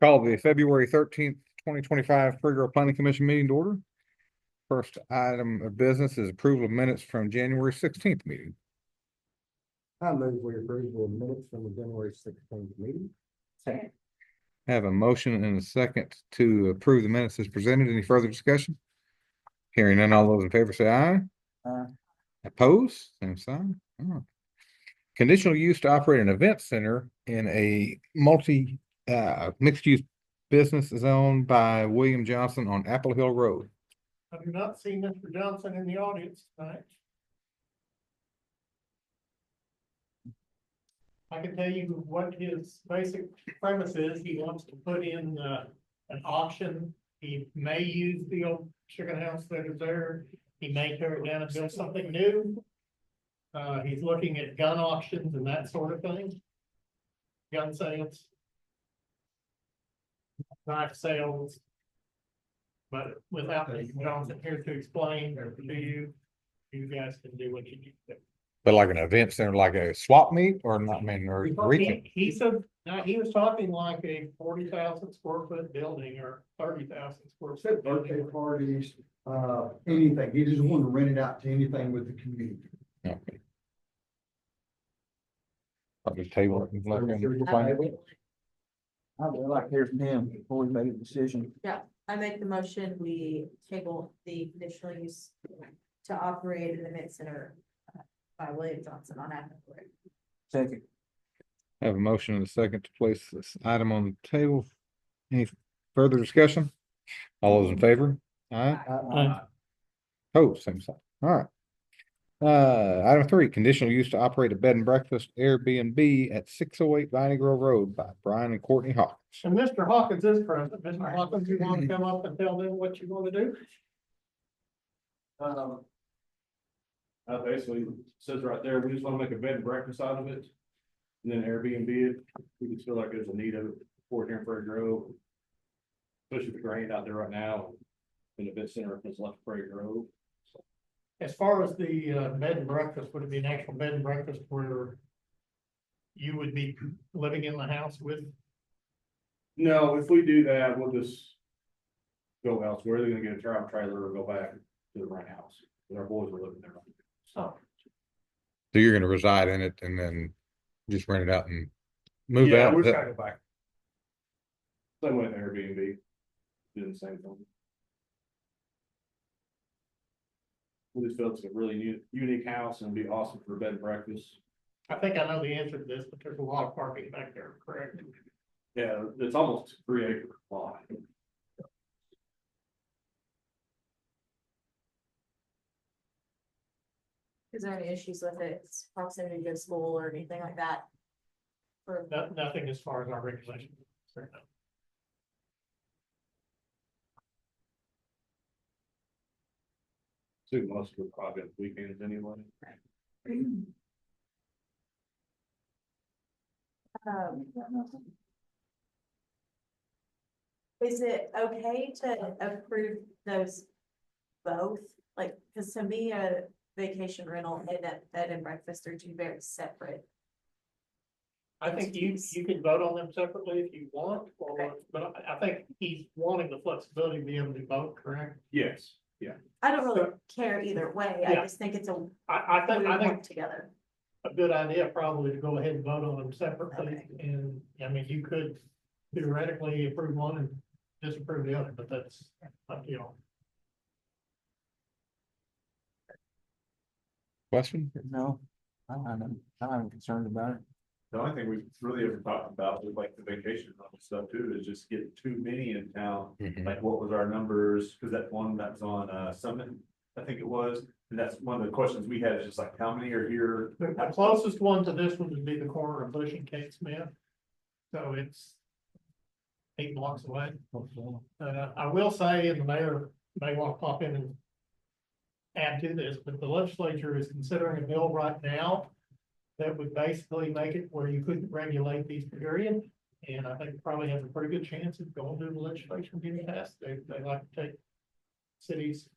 Call the February 13th, 2025 Prairie Planning Commission meeting to order. First item of business is approval of minutes from January 16th meeting. I move we approve the minutes from the January 16th meeting. Second. Have a motion and a second to approve the minutes as presented. Any further discussion? Hearing none, all those in favor say aye. Opposed, same sign. All right. Conditional use to operate an event center in a mixed-use business zone by William Johnson on Apple Hill Road. I do not see Mr. Johnson in the audience tonight. I can tell you what his basic premise is. He wants to put in an auction. He may use the old chicken house that is there. He may tear it down and build something new. He's looking at gun auctions and that sort of thing. Gun sales. Knife sales. But without Mr. Johnson here to explain to you, you guys can do what you need to do. But like an event center, like a swap meet or not, I mean, or retail? He said, he was talking like a 40,000 square foot building or 30,000 square foot Birthday building. parties, anything. He just wanted to rent it out to anything with the community. Okay. I'll just table it and let him find it. I would like to hear from him before we make a decision. Yeah, I make the motion, we table the conditional use to operate in the mid center by William Johnson on Apple Hill Road. Second. Have a motion and a second to place this item on the table. Any further discussion? All those in favor? Aye. Opposed, same sign. All right. Item 3, conditional use to operate a bed and breakfast Airbnb at 608 Viney Grove Road by Brian and Courtney Hawkins. And Mr. Hawkins is present. Mr. Hawkins, you want to come up and tell them what you want to do? Basically says right there, we just want to make a bed and breakfast out of it. And then Airbnb it. We just feel like there's a need of it for here in Prairie Grove. Especially with the rain out there right now. In the event center is left Prairie Grove. As far as the bed and breakfast, would it be an actual bed and breakfast where you would be living in the house with? No, if we do that, we'll just go elsewhere. They're gonna get a travel trailer or go back to the rent house. Our boys are living there. So. So you're gonna reside in it and then just rent it out and move Yeah, out? we're just gonna go back. Same way with Airbnb. Doing the same thing. We just feel it's a really unique house and be awesome for bed and breakfast. I think I know the answer to this, but there's a lot of parking back there, correct? Yeah, it's almost 3-acre lot. Is there any issues with its proximity to school or anything like that? For Nothing as far as our regulations. are concerned. So most of it probably on weekends anyway. Is it okay to approve those both? Like, because to me, a vacation rental and a bed and breakfast are two very separate. I think you can vote on them separately if you want, Okay. but I think he's wanting the flexibility to be able to vote, correct? Yes, yeah. I don't really care either way. I Yeah. just think it's a I we think work together. a good idea probably to go ahead and vote on them separately. Okay. And, I mean, you could theoretically approve one and disapprove the other, but that's up to you. Question? No, I'm concerned about it. The only thing we really ever talked about with like the vacation rental stuff too, is just getting too many in town. Mhm. Like what was our numbers? Cause that one that was on Summit, I think it was. And that's one of the questions we had is just like, how many are here? The closest one to this one would be the corner of Bush and Kate Smith. So it's 8 blocks away. I will say, and the mayor may want to pop in and add to this, but the legislature is considering a bill right now that would basically make it where you couldn't regulate these period. And I think it probably has a pretty good chance of going to the legislature and getting passed. They like to take cities,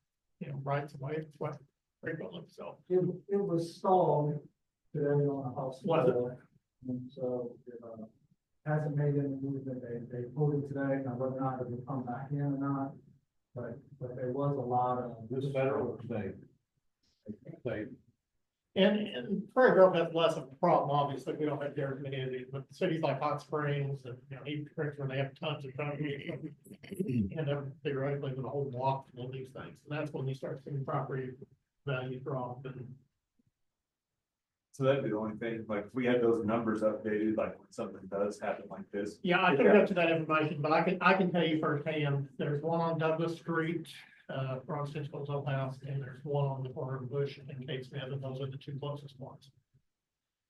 rights away. It's what frequently, so. It was stalled today on a house. Was it? And so, hasn't made any movement. They pulled it today, now whether or not it will come back in or not. But there was a lot of. This federal or state? State. And Prairie Grove has less of a problem, obviously, we don't have very many of these, but cities like Hot Springs and, Heat Creek where they have tons of property. And theoretically with a whole block full of these things, and that's when you start seeing property value drop and. So that'd be the only thing, like, if we had those numbers updated, like, when something does happen like this. Yeah, I couldn't go to that information, but I can tell you firsthand, there's one on Douglas Street, from Central's old house, and there's one on the corner of Bush and Kate Smith, and those are the two closest ones.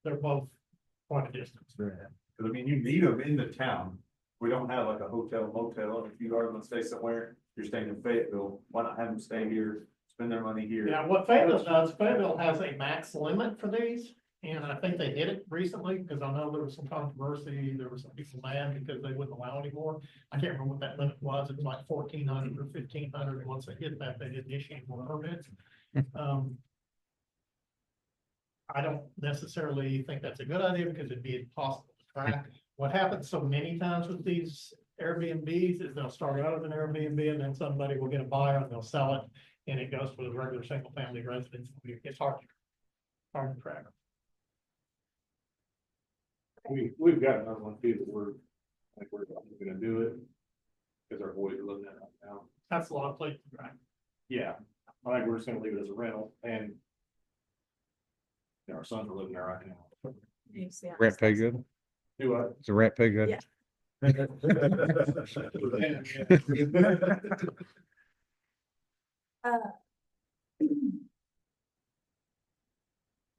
They're both quite a distance. Cause I mean, you need them in the town. We don't have like a hotel motel, and if you are gonna stay somewhere, you're staying in Fayetteville, why not have them stay here, spend their money here? Yeah, what Fayetteville does, Fayetteville has a max limit for these, and I think they hit it recently, because I know there was some controversy, there were some people mad because they wouldn't allow anymore. I can't remember what that limit was, it was like 1,400 or 1,500, and once they hit that, they didn't issue any more permits. I don't necessarily think that's a good idea, because it'd be impossible to track. What happens so many times with these Airbnbs is they'll start out as an Airbnb, and then somebody will get a buyer and they'll sell it, and it goes for the regular single family residence. It's hard to track. We've got another one too that we're gonna do it. Cause our boys are living in it right now. That's a lot of places, right? Yeah, I think we're just gonna leave it as a rental and. Our sons are living there right now. You see how Rent this pay looks. good? Do what? Is the rent pay good? Yeah.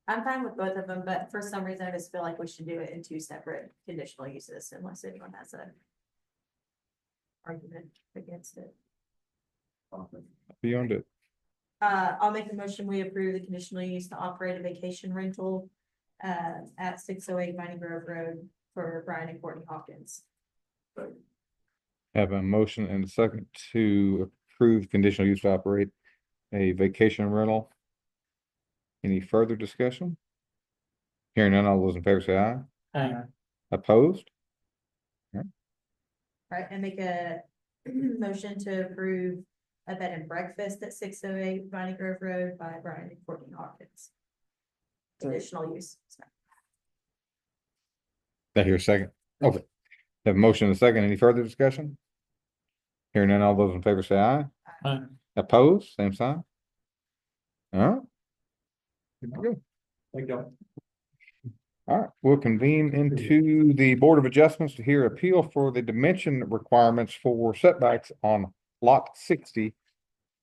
I'm fine with both of them, but for some reason, I just feel like we should do it in two separate conditional uses unless anyone has a argument against it. Beyond it. I'll make a motion, we approve the conditional use to operate a vacation rental at 608 Viney Grove Road for Brian and Courtney Hawkins. Have a motion and a second to approve conditional use to operate a vacation rental. Any further discussion? Hearing none, all those in favor say aye. Opposed? Right, and make a motion to approve a bed and breakfast at 608 Viney Grove Road by Brian and Courtney Hawkins. Conditional use. Sorry. Did I hear a second? Okay. Have a motion and a second. Any further discussion? Hearing none, all those in favor say aye. Aye. Opposed, same sign. All right. Good to go. Thank you. All right, we'll convene into the Board of Adjustments to hear appeal for the dimension requirements for setbacks on lot 60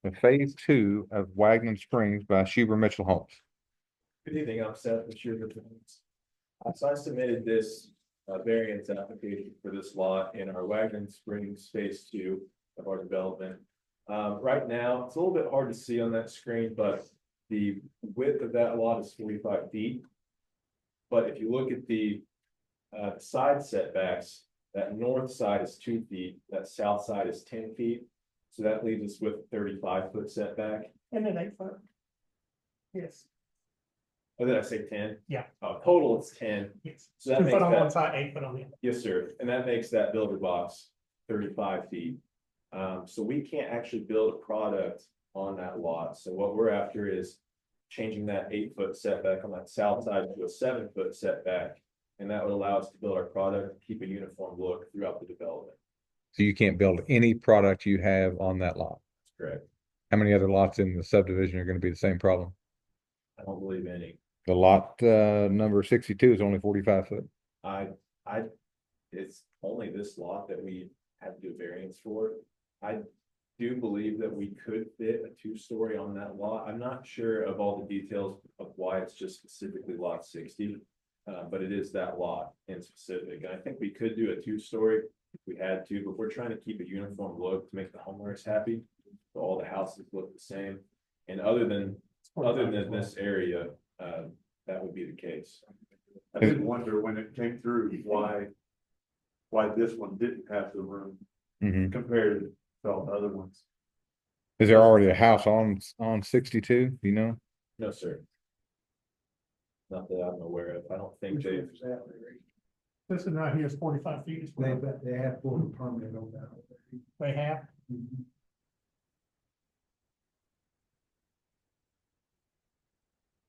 in phase 2 of Wagner Springs by Schubert Mitchell Homes. Good evening, I'm Seth with Sugar. So I submitted this variance application for this lot in our Wagner Springs phase 2 of our development. Right now, it's a little bit hard to see on that screen, but the width of that lot is 45 feet. But if you look at the side setbacks, that north side is 2 feet, that south side is 10 feet. So that leaves us with a 35-foot setback. And an 8 foot. Yes. Oh, did I say 10? Yeah. Total it's 10. Yes. So that 2 makes foot on that- one side, 8 foot on the other. Yes, sir. And that makes that builder box 35 feet. So we can't actually build a product on that lot. So what we're after is changing that 8-foot setback on that south side to a 7-foot setback. And that would allow us to build our product, keep a uniform look throughout the development. So you can't build any product you have on that lot. That's correct. How many other lots in the subdivision are going to be the same problem? I don't believe any. The lot number 62 is only 45 foot. It's only this lot that we had to do a variance for. I do believe that we could fit a 2-story on that lot. I'm not sure of all the details of why it's just specifically lot 60. But it is that lot in specific. And I think we could do a 2-story if we had to, but we're trying to keep a uniform look to make the homeowners happy. So all the houses look the same. And other than this area, that would be the case. I did wonder when it came through, why this one didn't have the room compared to all the other ones. Is there already a house on 62? Do you know? No, sir. Not that I'm aware of. I don't think they. This one right here is 45 feet. as well. They have pulled a permit on that. They have.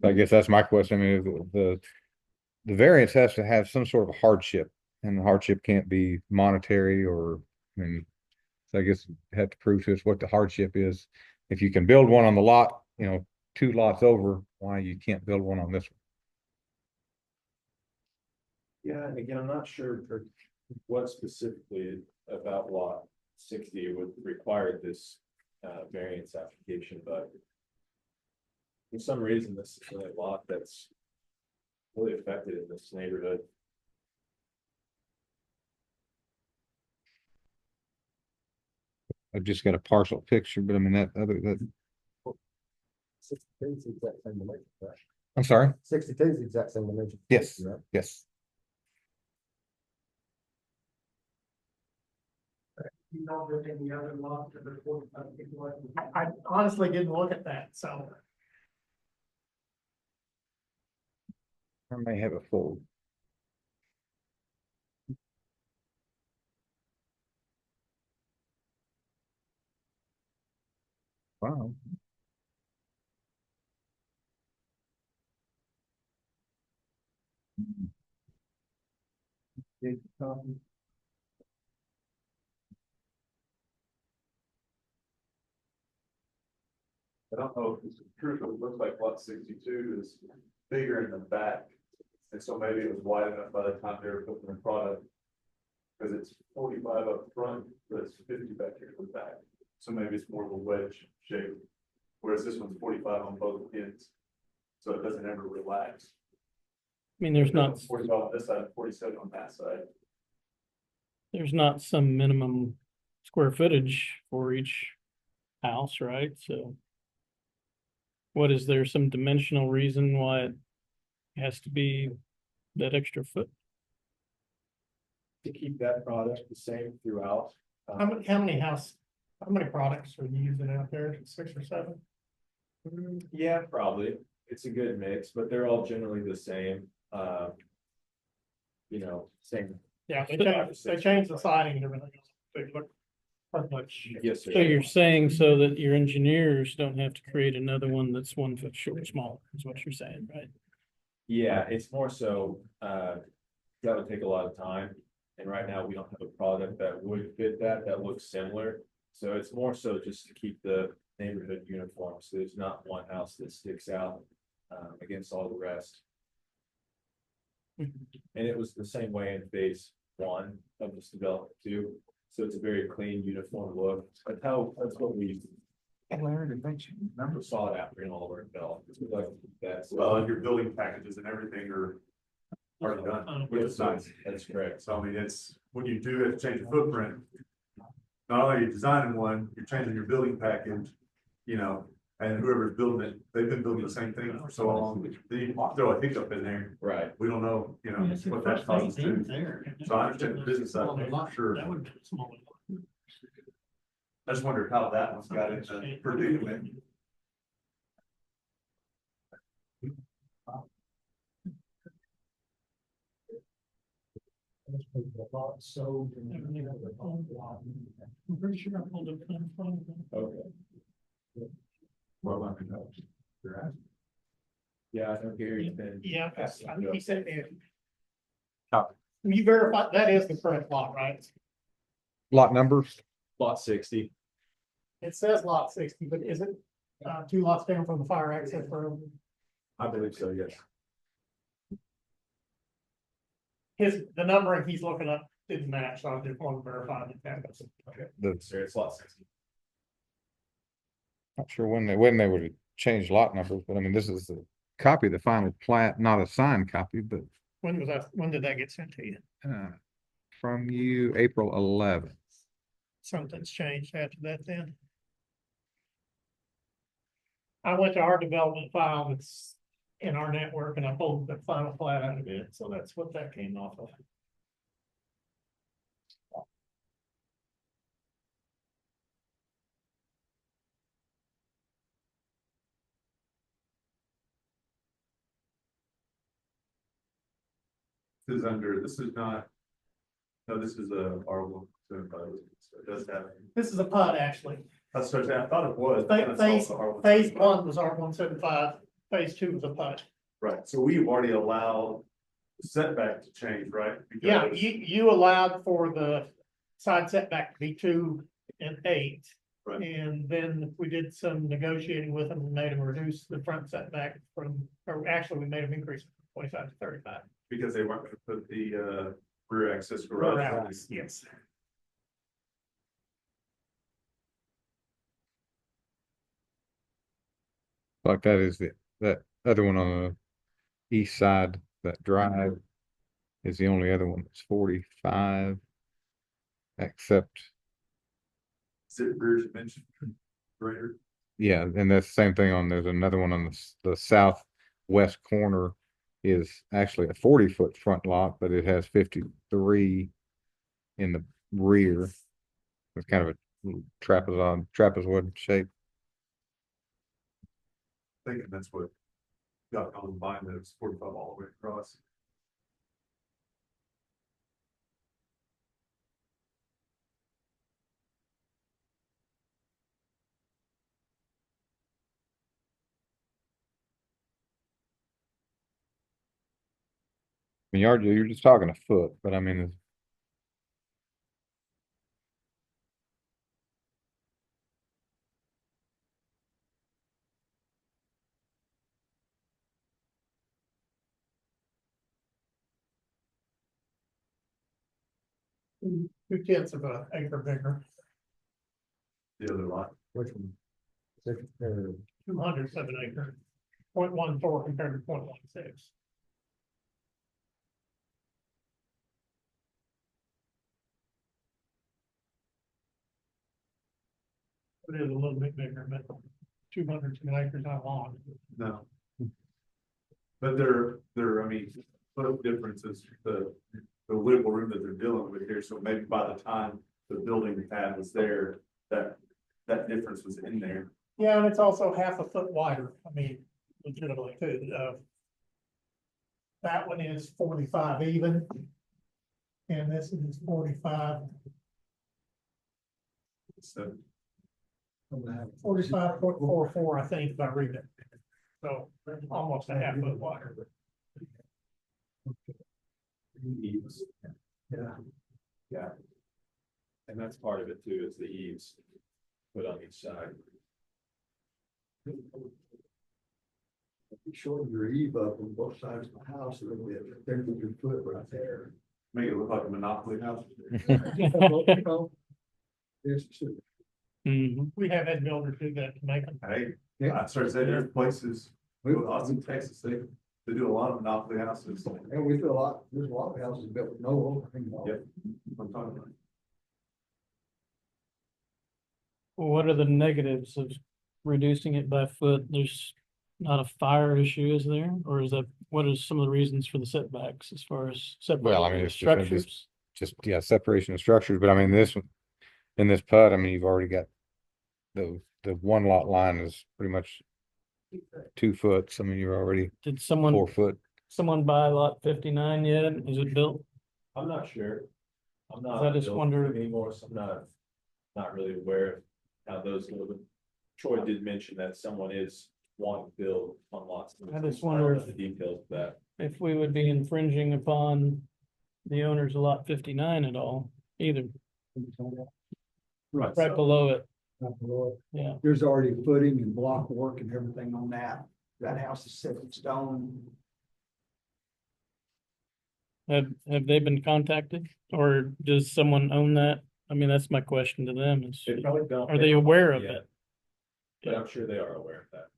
I guess that's my question. I mean, the variance has to have some sort of hardship, and the hardship can't be monetary or, I mean, so I guess you have to prove to us what the hardship is. If you can build one on the lot, 2 lots over, why you can't build one on this one? Yeah, and again, I'm not sure for what specifically about lot 60 would require this variance application, but for some reason, this is a lot that's really affected in this neighborhood. I've just got a partial picture, but I mean, that, 62 is the exact same dimension, right? I'm sorry. 62 is the exact same dimension. Yes, Right? yes. You know, there's any other lots that are 45 feet away. I honestly didn't look at that, so. I may have a full. Wow. I don't know if this is true, but it looks like lot 62 is bigger in the back. And so maybe it was wide enough by the time they were putting the product. Because it's 45 up front, but it's 50 back here in the back. So maybe it's more of a wedge shape. Whereas this one's 45 on both ends. So it doesn't ever relax. I mean, there's not, 45 on this side, 47 on that side. there's not some minimum square footage for each house, right? So what is there some dimensional reason why it has to be that extra foot? To keep that product the same throughout. How many products are you using out there? 6 or 7? Yeah, probably. It's a good mix, but they're all generally the same. Same. Yeah, they changed the siding and everything else. They look pretty much. Yes, sir. So you're saying so that your engineers don't have to create another one that's 1 foot short, smaller, is what you're saying, right? Yeah, it's more so, that would take a lot of time. And right now, we don't have a product that would fit that looks similar. So it's more so just to keep the neighborhood uniform, so there's not one house that sticks out against all the rest. And it was the same way in phase 1 of this development too. So it's a very clean, uniform look. That's what we sought after in all of our developments. We like to keep that. Well, and your building packages and everything are already done, which is nice. That's correct. So I mean, it's, when you do have to change your footprint. Not only are you designing one, you're changing your building package, and whoever's building it, they've been building the same thing for so long. Then you throw a hiccup in there, Right. we don't know, what that causes too. So I understand the business side of it, for sure. That would be smaller. I just wondered how that one's got into predicament. So. I'm pretty sure I pulled it in front of them. Okay. Well, I mean, you're asking. Yeah, I know Gary's been. Yeah, I think he said it. Copy. You verified, that is the correct lot, right? Lot numbers? Lot 60. It says lot 60, but is it 2 lots down from the fire access road? I believe so, yes. The numbering he's looking up didn't match, so I just want to verify that. Sir, it's lot 60. Not sure when they would change lot numbers, but I mean, this is a copy of the final plat, not a signed copy, but When did that get sent to you? from you, April 11th. Something's changed after that then. I went to our development file that's in our network and I pulled the final plat out of it, so that's what that came off of. is under, this is not. No, this is a R1, so it does have, This is a PUD, actually. that's what I thought it was. but it's Phase, also R1. phase one was R175, phase two was a PUD. Right, so we've already allowed the setback to change, right? Yeah, Because- you allowed for the side setback to be 2 and 8. Right. And then we did some negotiating with them and made them reduce the front setback from, or actually, we made them increase from 25 to 35. Because they weren't gonna put the rear access garage. Around, yes. Like that is that other one on the east side, that drive is the only other one that's 45. Except, Is it rear dimension greater? yeah, and that's the same thing there's another one on the southwest corner is actually a 40-foot front lot, but it has 53 in the rear. It's kind of a trapezoid shape. Thinking that's what got on mine, that it's 45 all the way across. I mean, you're just talking a foot, but I mean, Two tenths of an acre bigger, The other lot. Which one? 200 of an acre, 0.14 compared to 0.16. It is a little bit bigger, but 200 of an acre is not long. No. But I mean, foot difference is the wiggle room that they're dealing with here, so maybe by the time the building pad was there, that difference was in there. Yeah, and it's also half a foot wider, I mean, legitimately too, that one is 45 even. And this is 45, So 45.44, I think, if I read it. So almost a half foot wider. Eaves. Yeah. And that's part of it too, is the eaves put on each side. Shorten your eve up on both sides of the house a little bit, there's your foot right there. make it look like a monopoly house. Mhm. We have had builders do that to make them. Hey, Yeah. I started saying there's places, in Austin, Texas, they do a lot of monopoly houses. And we do there's a lot of houses built with no overhang. Yep. I'm talking about. What are the negatives of reducing it by foot? There's not a fire issue, is there? Or is that, what are some of the reasons for the setbacks as far as Well, I separating mean, the it's just gonna be- structures? just, yeah, separation of structures, but I mean, this one, in this PUD, I mean, you've already got the one lot line is pretty much 2 foot. I mean, you're already Did 4 foot. someone buy lot 59 yet? Is it built? I'm not sure. I'm I not just built wonder- anymore, so I'm not really aware of how those go. But Troy did mention that someone is wanting to build on lots. I just don't know wonder the details of that. If we would be infringing upon the owners of lot 59 at all, either, Right. right below it, yeah. There's already footing and block work and everything on that. That house is set in stone. Have they been contacted, or does someone own that? I mean, that's my question to them is, They probably don't. are they aware of Yeah, it? but I'm sure they are aware of that.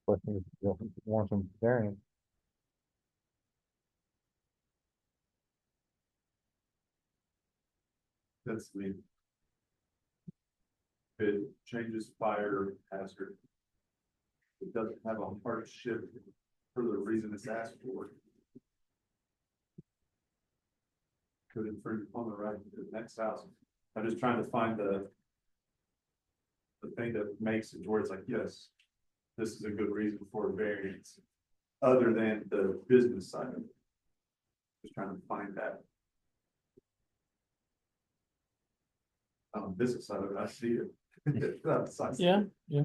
Question is, want some variance. That's me. It changes fire hazard. It doesn't have a hardship for the reason it's asked for. could infringe upon the right to the next house. I'm just trying to find the thing that makes it where it's like, yes, this is a good reason for a variance, other than the business side of it. Just trying to find that. Business side of it, I see it. That's- I see Yeah, it. yeah.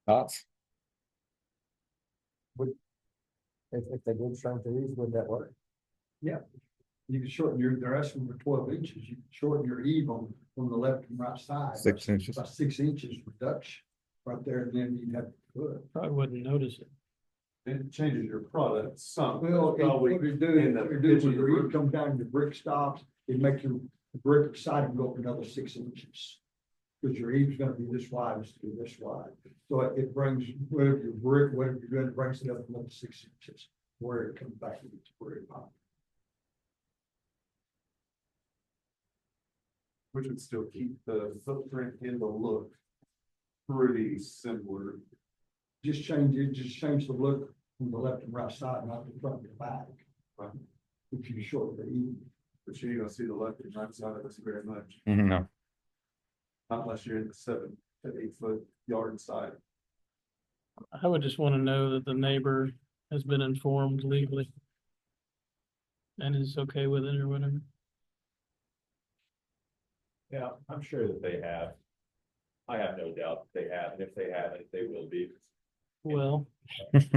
Thoughts? If they did shrink these, would that work? Yeah, you can shorten they're asking for 12 inches, you can shorten your eve on the left and right side. 6 inches. By 6 inches reduction, right there, and then you'd have to put. Probably wouldn't notice it. It changes your product some. Well, Probably what you do, in the what you do is pitch of when the your roof. eve comes down, your brick stops, it makes your brick side go up another 6 inches. Because your eave's gonna be this wide, it's gonna be this wide, so it brings, whatever your brick, whatever you're doing, it brings it up another 6 inches, where it comes back to its brick. Which would still keep the footprint and the look pretty similar. Just change the look from the left and right side, not the front and the back. Right. If you shorten the eve. But you're gonna see the left and right side of this very much, No. not unless you're in the 7 to 8 foot yard side. I would just want to know that the neighbor has been informed legally and is okay with it or whatever. Yeah, I'm sure that they have. I have no doubt that they have, and if they haven't, they will be. Well, If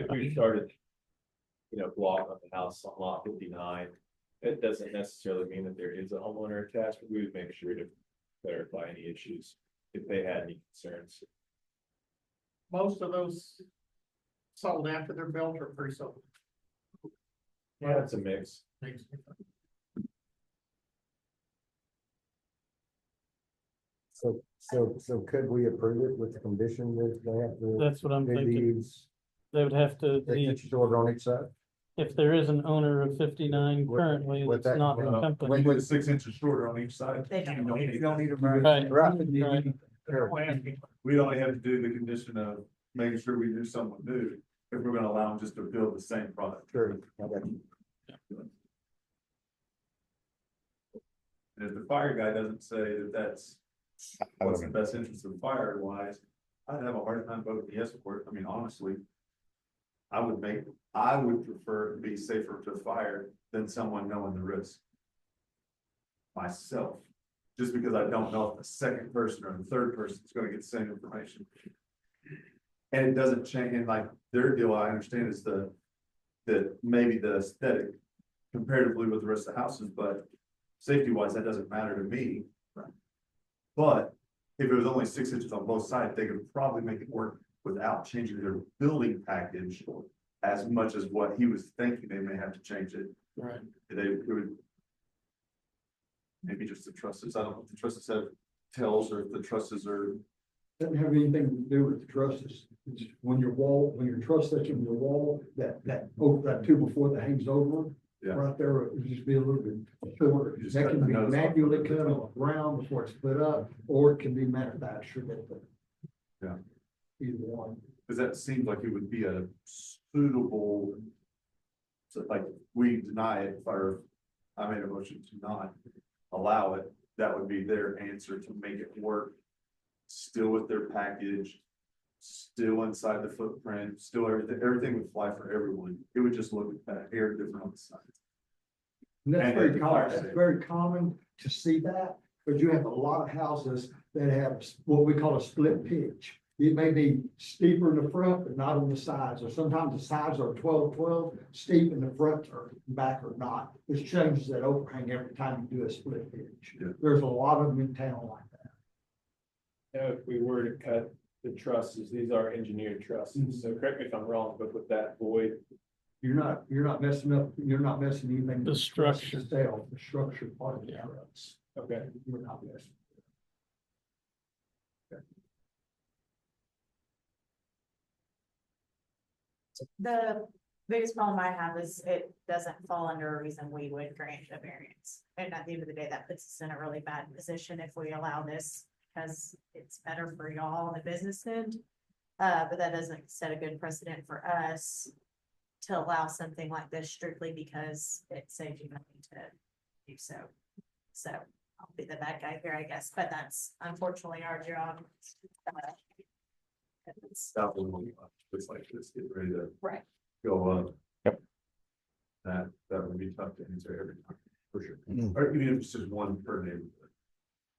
we started, block on the house on lot 59, it doesn't necessarily mean that there is a homeowner attached, but we would make sure to clarify any issues if they had any concerns. Most of those sold after they're built or pre-sold. Yeah, it's a mix. So could we approve it with the condition that they have to? that's what I'm do thinking. these They would have to, six inches shorter on each side? if there is an owner of 59 With- currently, with that's that, not when encompassed. We do the 6 inches shorter on each side. They don't. You don't need a variance. Right, Right. right. We'd only have to do the condition of making sure we do something new, if we're gonna allow them just to build the same product. Sure. I got you. And if the fire guy doesn't say that that's what's the best interest of fire wise, I'd have a hard time voting yes for it. I mean, honestly. I would prefer it to be safer to fire than someone knowing the risk. Myself, just because I don't know if the second person or the third person is gonna get the same information. And it doesn't change, and like their deal, I understand is that maybe the aesthetic comparatively with the rest of the houses, but safety wise, that doesn't matter to me. But if it was only 6 inches on both sides, they could probably make it work without changing their building package as much as what he was thinking they may have to change it. Right. They would. Maybe just the trusses, I don't know if the trusses have tells or if the trusses are, Doesn't have anything to do with the trusses. It's when your truss sits in your wall, that 2x4 that hangs over. Yeah. Right there, it would just be a little bit shorter. You just That cut can the be nose off. manually cut on the ground before it's put up, or it can be manufactured at the. Yeah. Either one. because that seems like it would be a suitable. So like, we deny it, or I made a motion to not allow it, that would be their answer to make it work. Still with their package, still inside the footprint, still everything would fly for everyone. It would just look hair different on the sides. And that's And very the common, fire that's safe. very common to see that, but you have a lot of houses that have what we call a split pitch. It may be steeper in the front, but not on the sides, or sometimes the sides are 12-12, steep in the front or back or not. Which changes that overhang every time you do a split pitch. Yeah. There's a lot of them in town like that. If we were to cut the trusses, these are engineered trusses, so correct me if I'm wrong, but with that void, You're not messing anything. The with truss structure. itself, the structure part of the Yeah. truss. okay. You're not messing. The biggest problem I have is it doesn't fall under a reason we would grant a variance. And at the end of the day, that puts us in a really bad position if we allow this, because it's better for y'all on the business end. But that doesn't set a good precedent for us to allow something like this strictly because it saves you money to do so. So I'll be the bad guy here, I guess, but that's unfortunately our job. It's- That one, it's like this, get ready to Right. go up. Yep. That would be tough to answer every time, for sure. Mm. Or even if it's just one per neighborhood.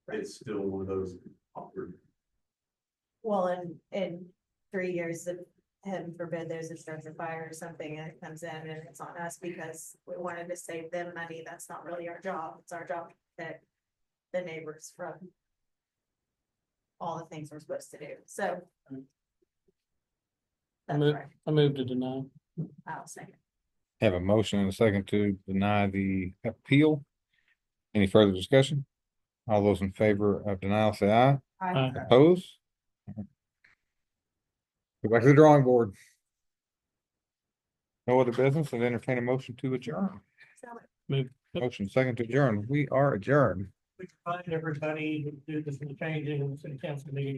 It's still one of those awkward. Well, in 3 years, if heaven forbid there's a structure fire or something and it comes in and it's on us because we wanted to save them money, that's not really our job. It's our job to protect the neighbors from all the things we're supposed to do, so. That's right, I moved to deny. I'll second. Have a motion and a second to deny the appeal. Any further discussion? All those in favor of denial, say aye. Aye. Oppose? Go back to the drawing board. No other business and entertain a motion to adjourn. Move. Motion second to adjourn. We are adjourned. We can find everybody who did this in the changing in the city council meeting.